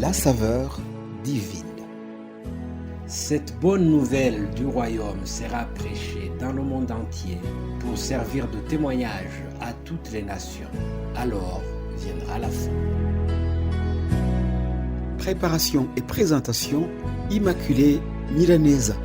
la saveur divine. Cette bonne nouvelle du royaume sera prêchée dans le monde entier pour servir de témoignage à toutes les nations. Alors viendra la fin. Préparation et présentation, Immaculée Milanesa.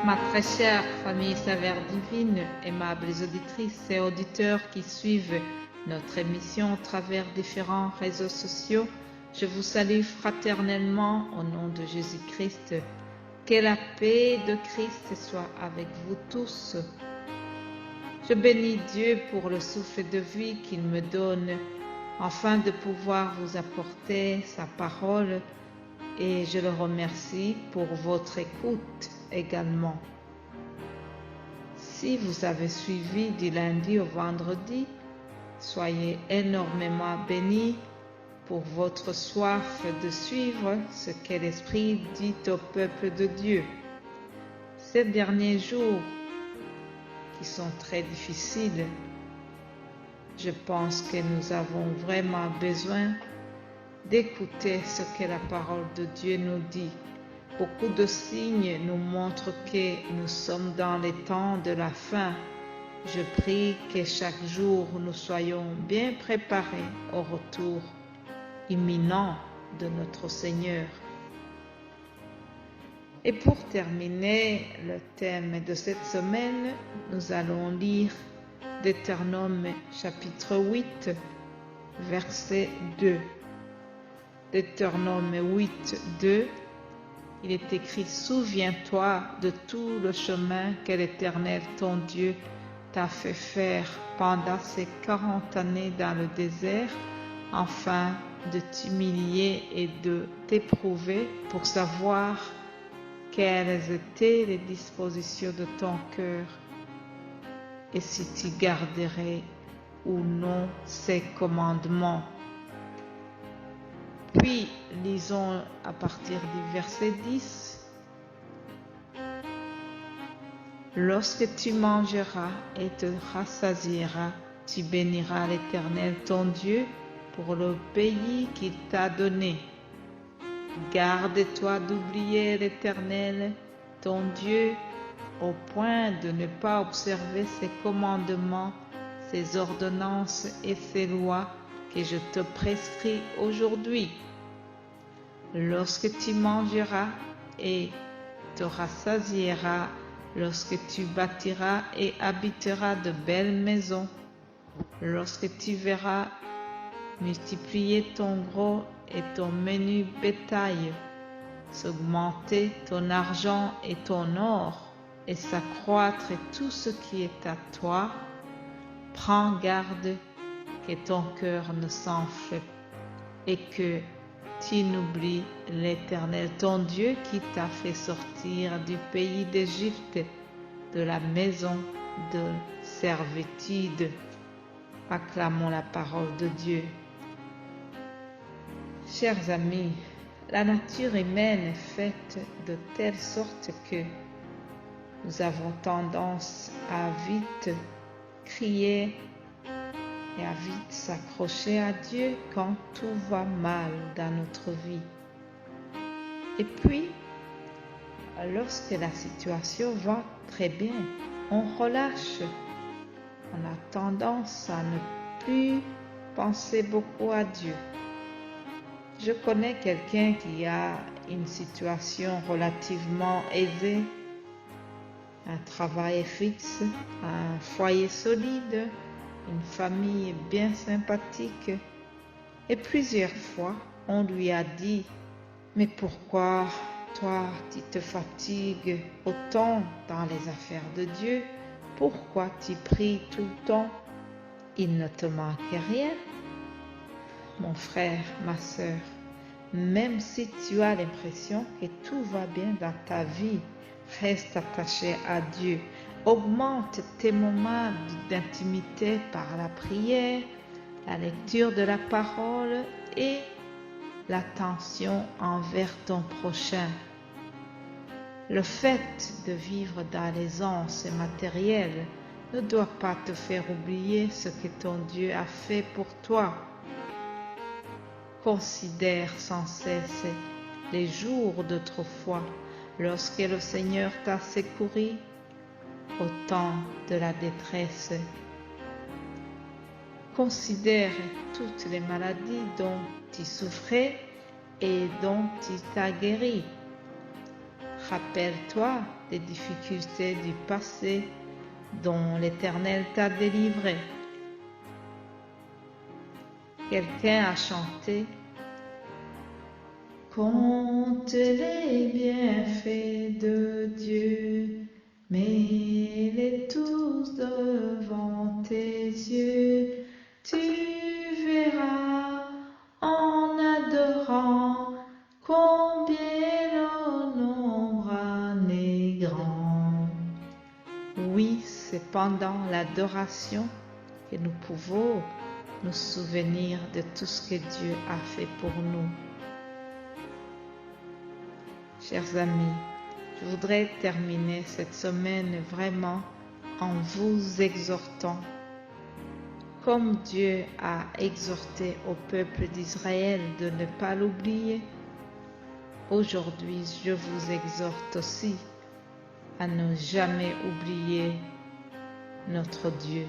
Ma très chère famille Saveur Divine, aimables auditrices et auditeurs qui suivent notre émission à travers différents réseaux sociaux, je vous salue fraternellement au nom de Jésus-Christ. Que la paix de Christ soit avec vous tous. Je bénis Dieu pour le souffle de vie qu'il me donne afin de pouvoir vous apporter sa parole et je le remercie pour votre écoute également. Si vous avez suivi du lundi au vendredi, soyez énormément bénis pour votre soif de suivre ce que l'Esprit dit au peuple de Dieu. Ces derniers jours qui sont très difficiles, je pense que nous avons vraiment besoin d'écouter ce que la parole de Dieu nous dit. Beaucoup de signes nous montrent que nous sommes dans les temps de la fin. Je prie que chaque jour nous soyons bien préparés au retour imminent de notre Seigneur. Et pour terminer le thème de cette semaine, nous allons lire Deutéronome chapitre 8, verset 2. Deutéronome 8, 2, il est écrit « Souviens-toi de tout le chemin que l'Éternel ton Dieu t'a fait faire pendant ces 40 années dans le désert, afin de t'humilier et de t'éprouver pour savoir quelles étaient les dispositions de ton cœur et si tu garderais ou non ses commandements. » Puis, lisons à partir du verset 10. Lorsque tu mangeras et te rassasieras, tu béniras l'Éternel ton Dieu pour le pays qu'il t'a donné. Garde-toi d'oublier l'Éternel ton Dieu au point de ne pas observer ses commandements, ses ordonnances et ses lois que je te prescris aujourd'hui. Lorsque tu mangeras et te rassasieras, lorsque tu bâtiras et habiteras de belles maisons, lorsque tu verras multiplier ton gros et ton menu bétail, s'augmenter ton argent et ton or, et s'accroître tout ce qui est à toi, prends garde que ton cœur ne s'enfle et que tu n'oublies l'Éternel ton Dieu qui t'a fait sortir du pays d'Égypte, de la maison de servitude. Acclamons la parole de Dieu. Chers amis, la nature humaine est faite de telle sorte que nous avons tendance à vite crier et à vite s'accrocher à Dieu quand tout va mal dans notre vie. Et puis, lorsque la situation va très bien, on relâche. On a tendance à ne plus penser beaucoup à Dieu. Je connais quelqu'un qui a une situation relativement aisée, un travail fixe, un foyer solide, une famille bien sympathique. Et plusieurs fois, on lui a dit « Mais pourquoi, toi, tu te fatigues autant dans les affaires de Dieu? Pourquoi tu pries tout le temps? Il ne te manque rien. » Mon frère, ma sœur, Même si tu as l'impression que tout va bien dans ta vie, reste attaché à Dieu. Augmente tes moments d'intimité par la prière, la lecture de la parole et l'attention envers ton prochain. Le fait de vivre dans l'aisance matérielle ne doit pas te faire oublier ce que ton Dieu a fait pour toi. Considère sans cesse les jours d'autrefois, lorsque le Seigneur t'a secouru au temps de la détresse. Considère toutes les maladies dont tu souffrais et dont il t'a guéri. Rappelle-toi des difficultés du passé dont l'Éternel t'a délivré. Quelqu'un a chanté « Compte les bienfaits de Dieu, mets-les tous devant tes yeux. Tu verras en adorant combien le nombre en est grand. » Oui, c'est pendant l'adoration que nous pouvons nous souvenir de tout ce que Dieu a fait pour nous. Chers amis, je voudrais terminer cette semaine vraiment en vous exhortant, comme Dieu a exhorté au peuple d'Israël de ne pas l'oublier. Aujourd'hui, je vous exhorte aussi à ne jamais oublier notre Dieu.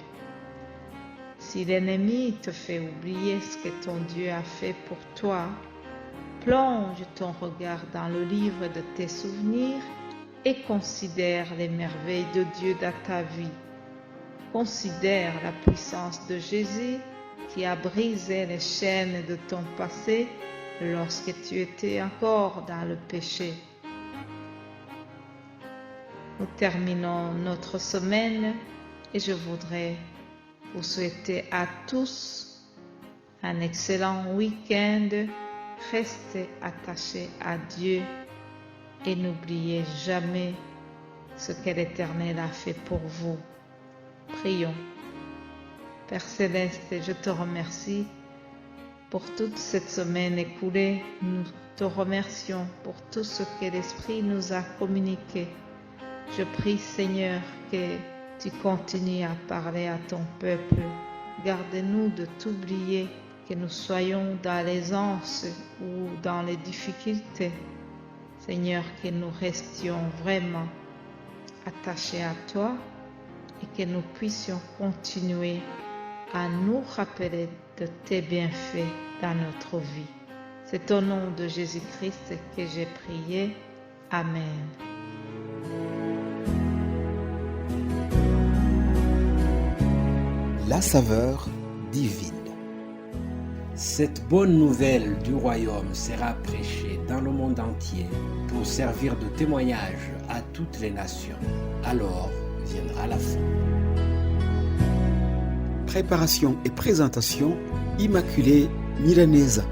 Si l'ennemi te fait oublier ce que ton Dieu a fait pour toi, plonge ton regard dans le livre de tes souvenirs et considère les merveilles de Dieu dans ta vie. Considère la puissance de Jésus qui a brisé les chaînes de ton passé lorsque tu étais encore dans le péché. Nous terminons notre semaine et je voudrais vous souhaiter à tous un excellent week-end. Restez attachés à Dieu et n'oubliez jamais ce que l'Éternel a fait pour vous. Prions. Père Céleste, je te remercie pour toute cette semaine écoulée. Nous te remercions pour tout ce que l'Esprit nous a communiqué. Je prie, Seigneur, que tu continues à parler à ton peuple. Garde-nous de t'oublier, que nous soyons dans l'aisance ou dans les difficultés. Seigneur, que nous restions vraiment attachés à toi et que nous puissions continuer à nous rappeler de tes bienfaits dans notre vie. C'est au nom de Jésus-Christ que j'ai prié. Amen. La saveur divine. Cette bonne nouvelle du royaume sera prêchée dans le monde entier pour servir de témoignage à toutes les nations. Alors viendra la fin. Préparation et présentation, Immaculée Milanesa.